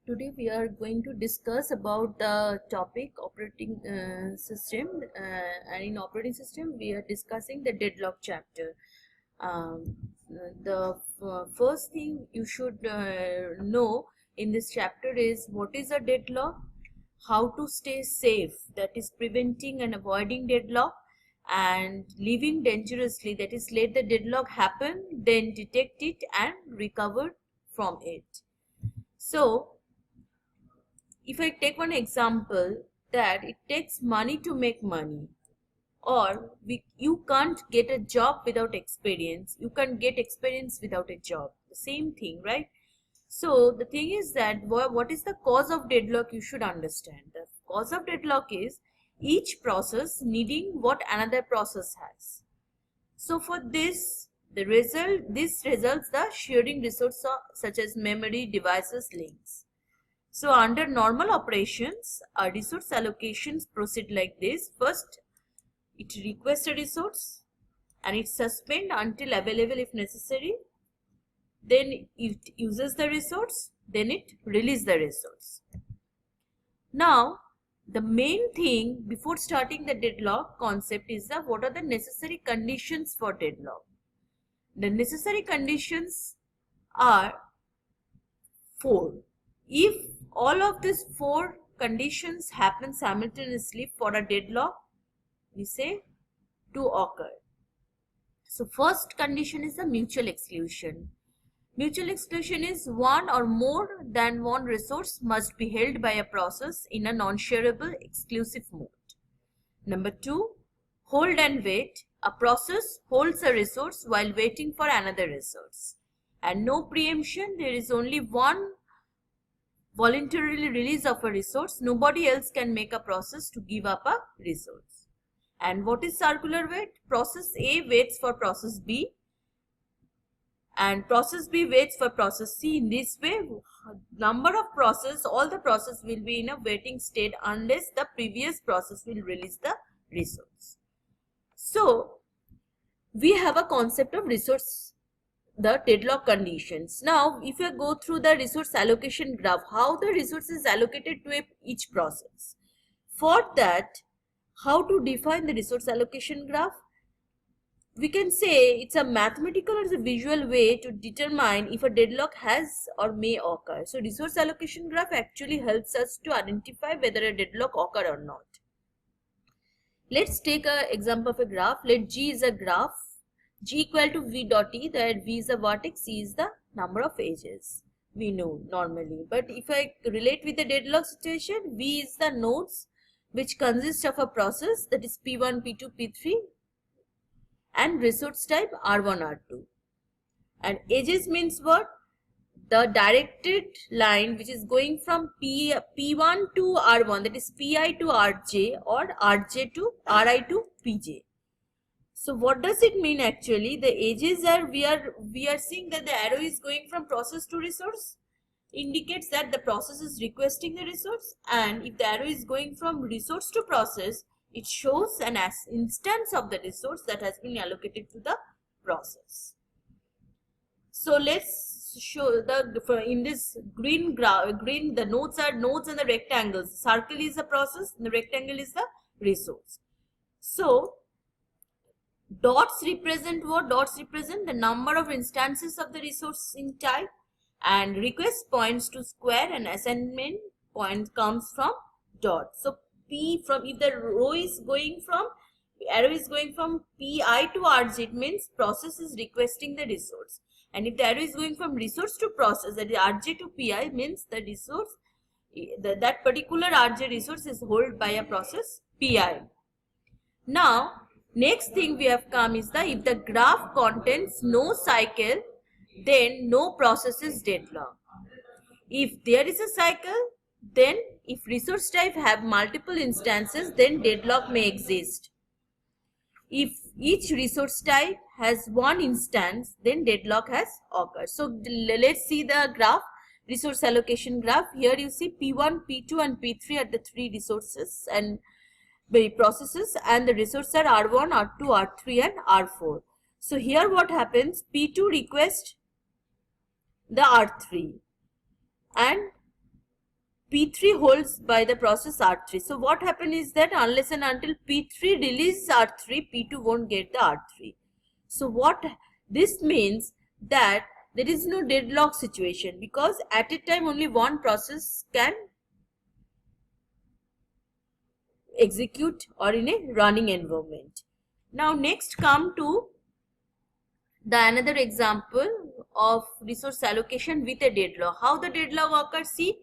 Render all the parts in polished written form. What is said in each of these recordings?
Today we are going to discuss about the topic operating system, and in operating system we are discussing the deadlock chapter. Um, the first thing you should know in this chapter is what is a deadlock, how to stay safe, that is preventing and avoiding deadlock, and living dangerously, that is let the deadlock happen, then detect it and recover from it. So if I take one example, that it takes money to make money, or you can't get a job without experience, you can't get experience without a job, the same thing, right? So the thing is that what is the cause of deadlock, you should understand. The cause of deadlock is each process needing what another process has. So for this, this results the sharing resources such as memory, devices, links. So under normal operations, our resource allocations proceed like this. First, it requests a resource and it suspends until available if necessary. Then it uses the resource, then it releases the resource. Now, the main thing before starting the deadlock concept is what are the necessary conditions for deadlock. The necessary conditions are 4. If all of these 4 conditions happen simultaneously for a deadlock, we say to occur. So first condition is the mutual exclusion. Mutual exclusion is one or more than one resource must be held by a process in a non-shareable exclusive mode. Number 2, hold and wait. A process holds a resource while waiting for another resource. And no preemption, there is only one voluntarily release of a resource. Nobody else can make a process to give up a resource. And what is circular wait? Process A waits for process B and process B waits for process C. In this way, number of process, all the process will be in a waiting state unless the previous process will release the resource. So we have a concept of resource, the deadlock conditions. Now, if you go through the resource allocation graph, how the resource is allocated to each process. For that, how to define the resource allocation graph? We can say it's a mathematical or a visual way to determine if a deadlock has or may occur. So, resource allocation graph actually helps us to identify whether a deadlock occur or not. Let's take an example of a graph. Let G is a graph. G equal to V dot E, that V is the vertex, E is the number of edges. We know normally. But if I relate with the deadlock situation, V is the nodes which consist of a process, that is P1, P2, P3 and resource type R1, R2. And edges means what? The directed line which is going from P1 to R1, that is Pi to Rj or Rj to Ri to Pj. So what does it mean actually? The edges are, we are seeing that the arrow is going from process to resource, indicates that the process is requesting the resource, and if the arrow is going from resource to process, it shows an instance of the resource that has been allocated to the process. So let's show in this green graph, the nodes are nodes and the rectangles. The circle is the process and the rectangle is the resource. So dots represent what? Dots represent the number of instances of the resource in type, and request points to square and assignment point comes from dot. So P from, if the row is going from, arrow is going from Pi to Rj, it means process is requesting the resource. And if the arrow is going from resource to process, that is Rj to Pi, means the resource, that particular Rj resource is held by a process Pi. Now, next thing we have come is if the graph contains no cycle, then no process is deadlock. If there is a cycle, then if resource type have multiple instances, then deadlock may exist. If each resource type has one instance, then deadlock has occurred. So let's see the graph, resource allocation graph. Here you see P1, P2 and P3 are the 3 resources and processes, and the resources are R1, R2, R3 and R4. So here what happens, P2 requests the R3 and P3 holds by the process R3. So what happens is that unless and until P3 releases R3, P2 won't get the R3. So what this means that there is no deadlock situation, because at a time only one process can execute or in a running environment. Now next come to the another example of resource allocation with a deadlock. How the deadlock occurs? See,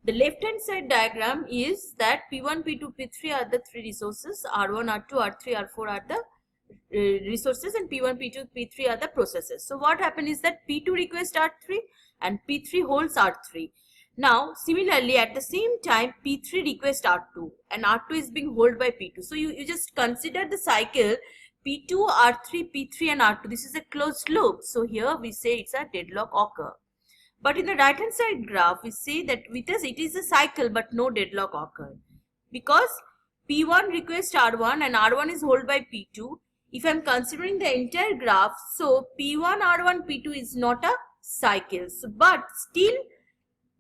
the left hand side diagram is that P1, P2, P3 are the three resources, R1, R2, R3, R4 are the resources, and P1, P2, P3 are the processes. So what happens is that P2 requests R3 and P3 holds R3. Now similarly at the same time P3 requests R2 and R2 is being held by P2. So you just consider the cycle P2, R3, P3 and R2. This is a closed loop. So here we say it's a deadlock occur. But in the right hand side graph we say that with us it is a cycle but no deadlock occur. Because P1 requests R1 and R1 is held by P2. If I am considering the entire graph, so P1, R1, P2 is not a cycle. So, but still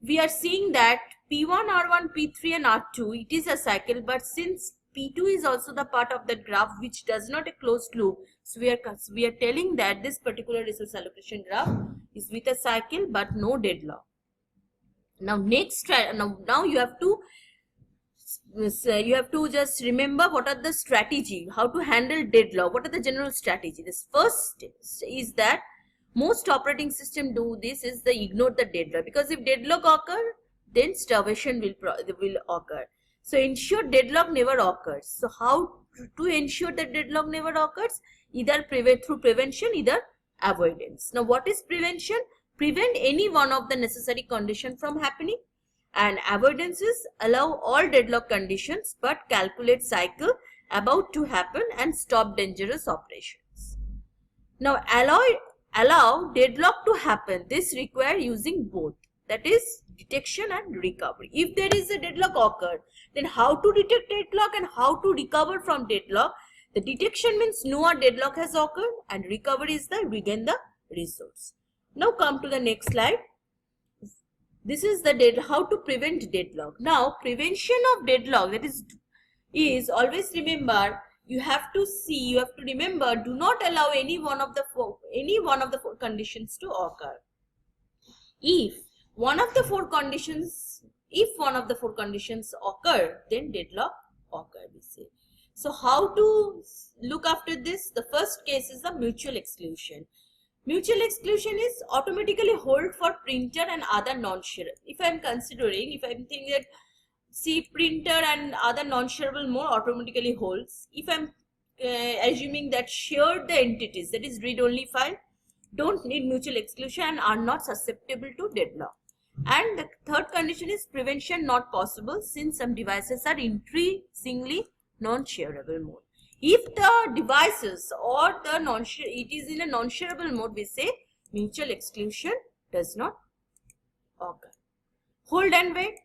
we are seeing that P1, R1, P3 and R2, it is a cycle, but since P2 is also the part of that graph which does not a closed loop, so we are telling that this particular resource allocation graph is with a cycle but no deadlock. Now next, now you have to just remember what are the strategy, how to handle deadlock, what are the general strategy. This first is that most operating system do this is they ignore the deadlock, because if deadlock occur then starvation will occur. So ensure deadlock never occurs. So how to ensure that deadlock never occurs? Either through prevention, either avoidance. Now what is prevention? Prevent any one of the necessary condition from happening, and avoidance is allow all deadlock conditions but calculate cycle about to happen and stop dangerous operations. Now allow deadlock to happen. This require using both, that is detection and recovery. If there is a deadlock occurred, then how to detect deadlock and how to recover from deadlock? The detection means no deadlock has occurred, and recovery is the regain the resource. Now come to the next slide. This is the how to prevent deadlock. Now prevention of deadlock, that is always remember, you have to remember, do not allow any one of the four conditions to occur. If one of the four conditions occur, then deadlock occur, we say. So how to look after this? The first case is the mutual exclusion. Mutual exclusion is automatically hold for printer and other non-shareable. If I am thinking that see printer and other non-shareable mode automatically holds. If I am assuming that shared the entities, that is read-only file, don't need mutual exclusion and are not susceptible to deadlock. And the third condition is prevention not possible since some devices are increasingly non-shareable mode. If the devices or it is in a non-shareable mode, we say mutual exclusion does not occur. Hold and wait.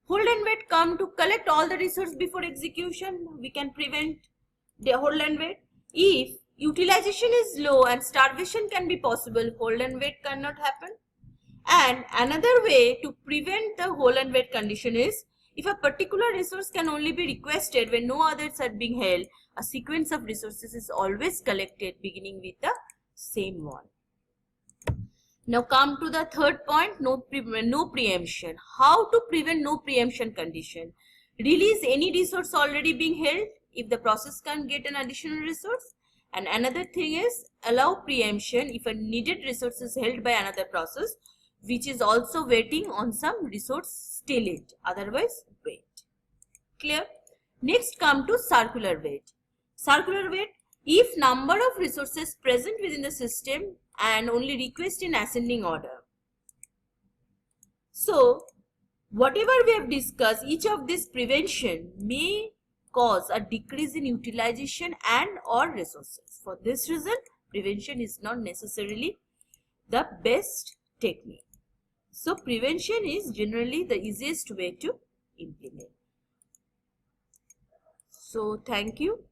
Hold and wait come to collect all the resources before execution. We can prevent the hold and wait. If utilization is low and starvation can be possible, hold and wait cannot happen. And another way to prevent the hold and wait condition is, if a particular resource can only be requested when no others are being held, a sequence of resources is always collected beginning with the same one. Now come to the third point, no preemption. How to prevent no preemption condition? Release any resource already being held if the process can get an additional resource. And another thing is allow preemption if a needed resource is held by another process which is also waiting on some resource steal it, otherwise wait. Clear? Next come to circular wait. Circular wait, if number of resources present within the system and only request in ascending order. So whatever we have discussed, each of this prevention may cause a decrease in utilization and or resources. For this reason, prevention is not necessarily the best technique. So prevention is generally the easiest way to implement. So thank you.